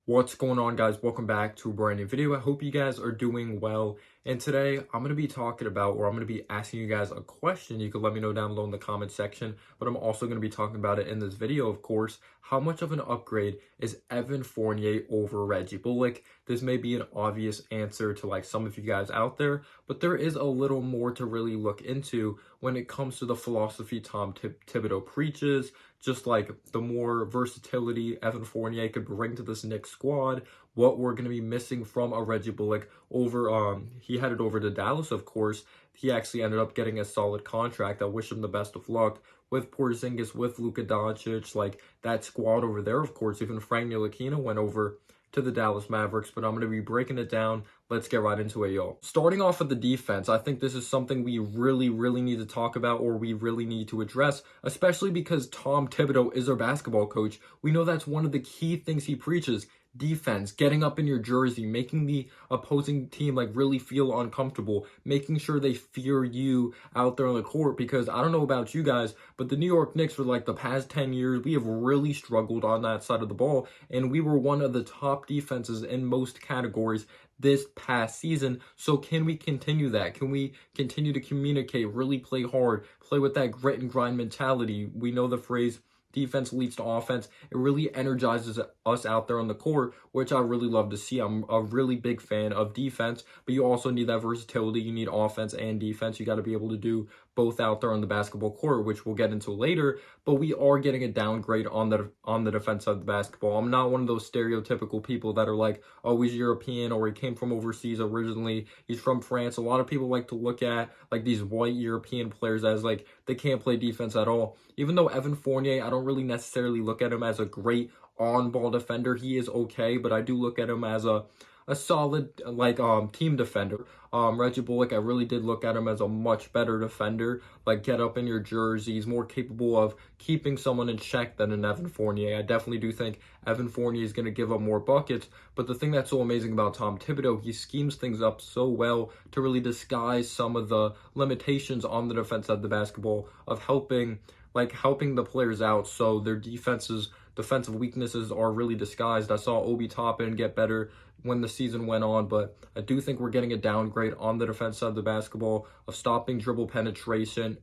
What's going on, guys? Welcome back to a brand new video. I hope you guys are doing well. And today I'm going to be talking about, or I'm going to be asking you guys a question. You can let me know down below in the comment section, but I'm also going to be talking about it in this video, of course. How much of an upgrade is Evan Fournier over Reggie Bullock? This may be an obvious answer to like some of you guys out there, but there is a little more to really look into when it comes to the philosophy Tom Thibodeau preaches, just like the more versatility Evan Fournier could bring to this Knicks squad, what we're going to be missing from a Reggie Bullock over, he headed over to Dallas, of course. He actually ended up getting a solid contract. I wish him the best of luck with Porzingis, with Luka Doncic, like that squad over there, of course. Even Frank Ntilikina went over to the Dallas Mavericks, but I'm going to be breaking it down. Let's get right into it, y'all. Starting off with the defense, I think this is something we really need to talk about, or we really need to address, especially because Tom Thibodeau is our basketball coach. We know that's one of the key things he preaches. Defense, getting up in your jersey, making the opposing team like really feel uncomfortable, making sure they fear you out there on the court. Because I don't know about you guys, but the New York Knicks for like the past 10 years, we have really struggled on that side of the ball, and we were one of the top defenses in most categories this past season. So can we continue that? Can we continue to communicate, really play hard, play with that grit and grind mentality? We know the phrase defense leads to offense. It really energizes us out there on the court, which I really love to see. I'm a really big fan of defense, but you also need that versatility. You need offense and defense. You got to be able to do both out there on the basketball court, which we'll get into later. But we are getting a downgrade on the defense side of the basketball. I'm not one of those stereotypical people that are like, oh, he's European, or he came from overseas originally, he's from France. A lot of people like to look at like these white European players as like they can't play defense at all. Even though Evan Fournier, I don't really necessarily look at him as a great on-ball defender. He is okay, but I do look at him as a solid like team defender. Reggie Bullock, I really did look at him as a much better defender. Like, get up in your jersey. He's more capable of keeping someone in check than an Evan Fournier. I definitely do think Evan Fournier is going to give up more buckets. But the thing that's so amazing about Tom Thibodeau, he schemes things up so well to really disguise some of the limitations on the defense side of the basketball, of helping the players out so their defensive weaknesses are really disguised. I saw Obi Toppin get better when the season went on, but I do think we're getting a downgrade on the defense side of the basketball, of stopping dribble penetration,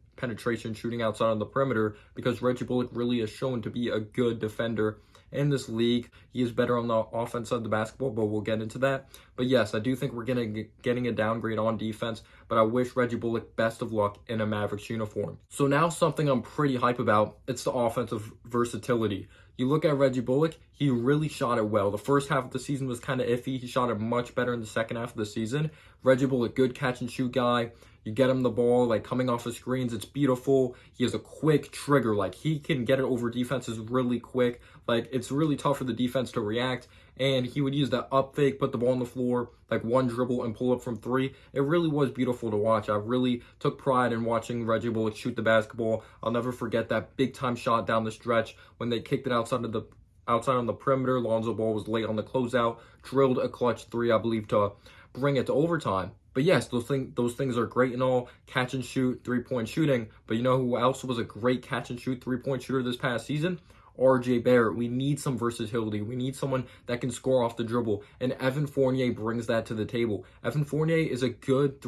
shooting outside on the perimeter, because Reggie Bullock really is shown to be a good defender in this league. He is better on the offense side of the basketball, but we'll get into that. But yes, I do think we're getting a downgrade on defense, but I wish Reggie Bullock best of luck in a Mavericks uniform. So now something I'm pretty hype about, it's the offensive versatility. You look at Reggie Bullock, he really shot it well. The first half of the season was kind of iffy. He shot it much better in the second half of the season. Reggie Bullock, good catch and shoot guy. You get him the ball, like coming off the screens, it's beautiful. He has a quick trigger, like he can get it over defenses really quick. Like, it's really tough for the defense to react. And he would use that up fake, put the ball on the floor, like one dribble and pull up from three. It really was beautiful to watch. I really took pride in watching Reggie Bullock shoot the basketball. I'll never forget that big time shot down the stretch when they kicked it outside on the perimeter. Lonzo Ball was late on the closeout, drilled a clutch three, I believe, to bring it to overtime. But yes, those things are great and all, catch and shoot, three-point shooting. But you know who else was a great catch and shoot three-point shooter this past season? RJ Barrett. We need some versatility. We need someone that can score off the dribble, and Evan Fournier brings that to the table. Evan Fournier is a good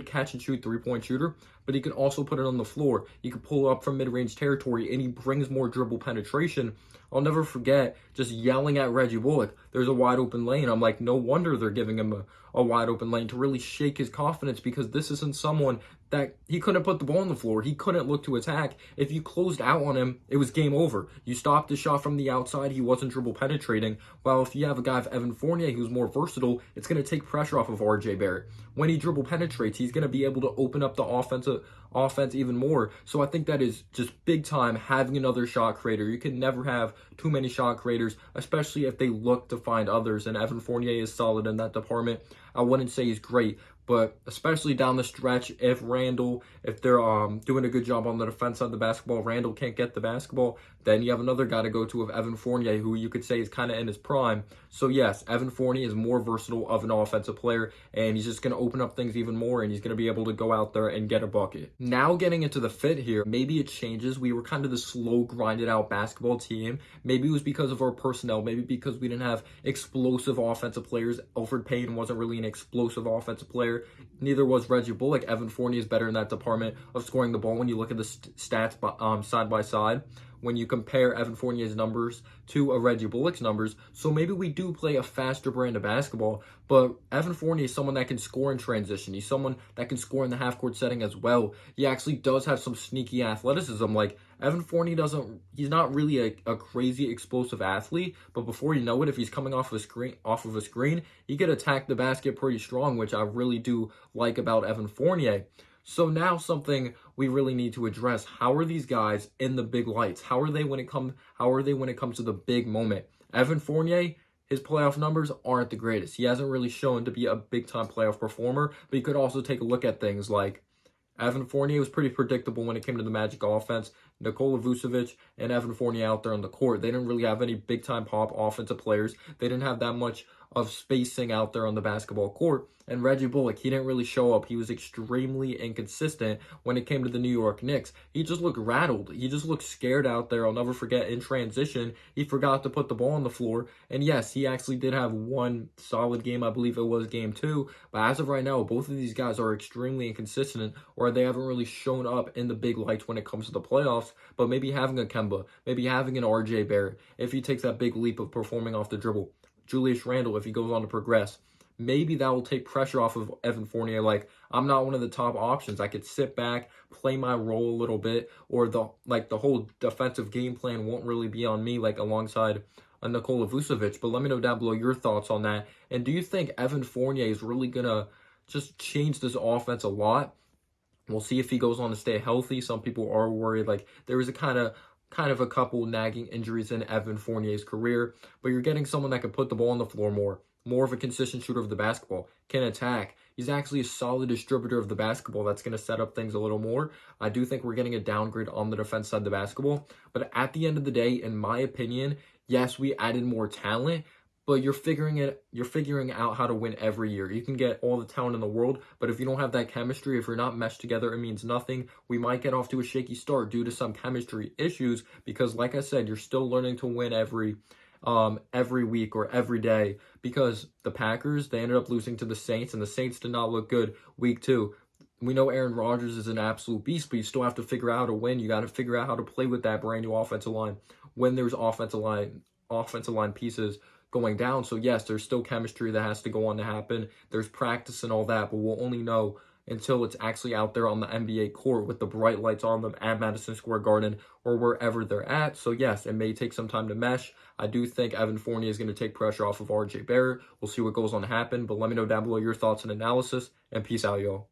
catch and shoot three-point shooter, but he can also put it on the floor. He can pull up from mid-range territory, and he brings more dribble penetration. I'll never forget just yelling at Reggie Bullock, there's a wide open lane. I'm like, no wonder they're giving him a wide open lane, to really shake his confidence, because this isn't someone that he couldn't put the ball on the floor. He couldn't look to attack. If you closed out on him, it was game over. You stopped the shot from the outside, he wasn't dribble penetrating. While if you have a guy of Evan Fournier who's more versatile, it's going to take pressure off of RJ Barrett. When he dribble penetrates, he's going to be able to open up the offense even more. So I think that is just big time, having another shot creator. You can never have too many shot creators, especially if they look to find others, and Evan Fournier is solid in that department. I wouldn't say he's great, But especially down the stretch, if they're doing a good job on the defense side of the basketball, Randall can't get the basketball, then you have another guy to go to with Evan Fournier, who you could say is kind of in his prime. So yes, Evan Fournier is more versatile of an offensive player, and he's just going to open up things even more, and he's going to be able to go out there and get a bucket. Now getting into the fit here, maybe it changes. We were kind of the slow, grinded out basketball team. Maybe it was because of our personnel, maybe because we didn't have explosive offensive players. Elfrid Payton wasn't really an explosive offensive player. Neither was Reggie Bullock. Evan Fournier is better in that department of scoring the ball when you look at the stats side by side. When you compare Evan Fournier's numbers to Reggie Bullock's numbers. So maybe we do play a faster brand of basketball, but Evan Fournier is someone that can score in transition. He's someone that can score in the half-court setting as well. He actually does have some sneaky athleticism. Like, Evan Fournier he's not really a crazy explosive athlete, but before you know it, if he's coming off of a screen, he could attack the basket pretty strong, which I really do like about Evan Fournier. So now something we really need to address: how are these guys in the big lights? How are they when it comes to the big moment? Evan Fournier, his playoff numbers aren't the greatest. He hasn't really shown to be a big time playoff performer, but you could also take a look at things like Evan Fournier was pretty predictable when it came to the Magic offense. Nikola Vucevic and Evan Fournier out there on the court, they didn't really have any big-time pop offensive players. They didn't have that much of spacing out there on the basketball court. And Reggie Bullock, he didn't really show up. He was extremely inconsistent when it came to the New York Knicks. He just looked rattled. He just looked scared out there. I'll never forget, in transition, he forgot to put the ball on the floor. And yes, he actually did have one solid game. I believe it was game 2. But as of right now, both of these guys are extremely inconsistent, or they haven't really shown up in the big lights when it comes to the playoffs. But maybe having a Kemba, maybe having an RJ Barrett, if he takes that big leap of performing off the dribble, Julius Randle, if he goes on to progress, maybe that will take pressure off of Evan Fournier. Like, I'm not one of the top options. I could sit back, play my role a little bit, or the whole defensive game plan won't really be on me, like alongside a Nikola Vucevic. But let me know down below your thoughts on that. And do you think Evan Fournier is really gonna just change this offense a lot? We'll see if he goes on to stay healthy. Some people are worried. Like, there was a kind of a couple nagging injuries in Evan Fournier's career, but you're getting someone that can put the ball on the floor more of a consistent shooter of the basketball, can attack. He's actually a solid distributor of the basketball that's going to set up things a little more. I do think we're getting a downgrade on the defense side of the basketball, but at the end of the day, in my opinion, yes, we added more talent, but you're figuring out how to win every year. You can get all the talent in the world, but if you don't have that chemistry, if you're not meshed together, it means nothing. We might get off to a shaky start due to some chemistry issues because, like I said, you're still learning to win every week or every day, because the Packers, they ended up losing to the Saints, and the Saints did not look good week 2. We know Aaron Rodgers is an absolute beast, but you still have to figure out how to win. You got to figure out how to play with that brand new offensive line when there's offensive line pieces going down. So yes, there's still chemistry that has to go on to happen. There's practice and all that, but we'll only know until it's actually out there on the NBA court with the bright lights on them at Madison Square Garden or wherever they're at. So yes, it may take some time to mesh. I do think Evan Fournier is going to take pressure off of RJ Barrett. We'll see what goes on to happen, but let me know down below your thoughts and analysis, and peace out, y'all.